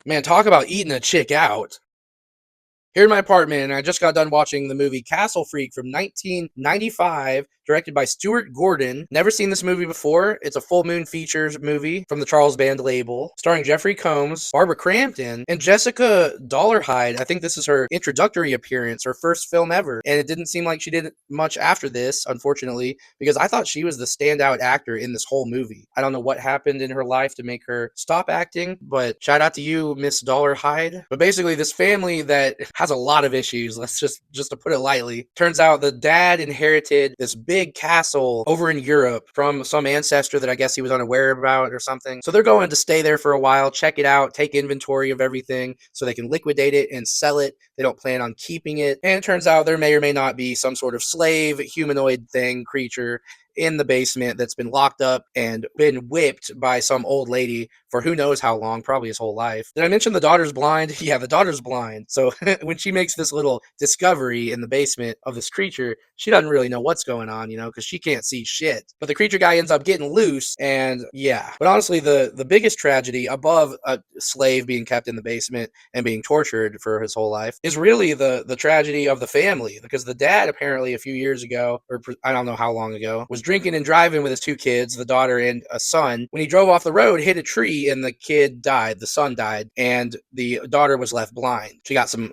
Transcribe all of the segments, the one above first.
Man, talk about eating a chick out. Here in my apartment, and I just got done watching the movie Castle Freak from 1995, directed by Stuart Gordon. Never seen this movie before. It's a full moon features movie from the Charles Band label, starring Jeffrey Combs, Barbara Crampton, and Jessica Dollarhide. I think this is her introductory appearance, her first film ever. And it didn't seem like she did much after this, unfortunately, because I thought she was the standout actor in this whole movie. I don't know what happened in her life to make her stop acting, but shout out to you, Miss Dollarhide. But basically, this family that has a lot of issues, let's just to put it lightly. Turns out the dad inherited this big castle over in Europe from some ancestor that I guess he was unaware about or something. So they're going to stay there for a while, check it out, take inventory of everything so they can liquidate it and sell it. They don't plan on keeping it. And it turns out there may or may not be some sort of slave humanoid thing, creature in the basement that's been locked up and been whipped by some old lady for who knows how long, probably his whole life. Did I mention the daughter's blind? Yeah, the daughter's blind. So when she makes this little discovery in the basement of this creature, she doesn't really know what's going on, because she can't see shit. But the creature guy ends up getting loose, and yeah. But honestly, the biggest tragedy above a slave being kept in the basement and being tortured for his whole life is really the tragedy of the family, because the dad apparently a few years ago, or I don't know how long ago, was drinking and driving with his two kids, the daughter and a son. When he drove off the road, hit a tree, and the kid died. The son died, and the daughter was left blind. She got some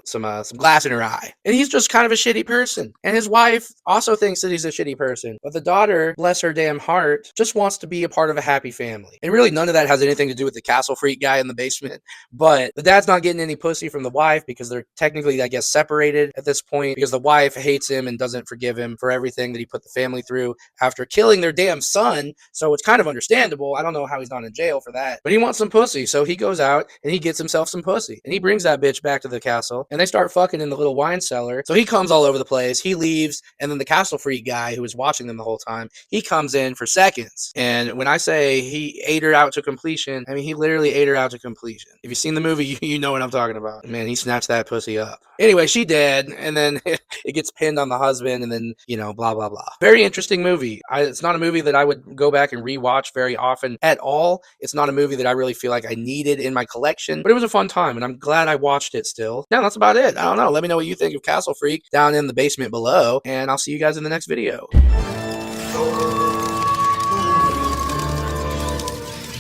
glass in her eye, and he's just kind of a shitty person. And his wife also thinks that he's a shitty person, but the daughter, bless her damn heart, just wants to be a part of a happy family. And really, none of that has anything to do with the castle freak guy in the basement. But the dad's not getting any pussy from the wife because they're technically, I guess, separated at this point because the wife hates him and doesn't forgive him for everything that he put the family through after killing their damn son. So it's kind of understandable. I don't know how he's not in jail for that, but he wants some pussy. So he goes out and he gets himself some pussy, and he brings that bitch back to the castle, and they start fucking in the little wine cellar. So he comes all over the place. He leaves, and then the castle freak guy who was watching them the whole time, he comes in for seconds. And when I say he ate her out to completion, I mean he literally ate her out to completion. If you've seen the movie, you know what I'm talking about. Man, he snatched that pussy up. Anyway, she dead, and then it gets pinned on the husband, and then blah blah blah. Very interesting movie. It's not a movie that I would go back and rewatch very often at all. It's not a movie that I really feel like I needed in my collection, but it was a fun time, and I'm glad I watched it still. Yeah, that's about it. I don't know. Let me know what you think of Castle Freak down in the basement below, and I'll see you guys in the next video.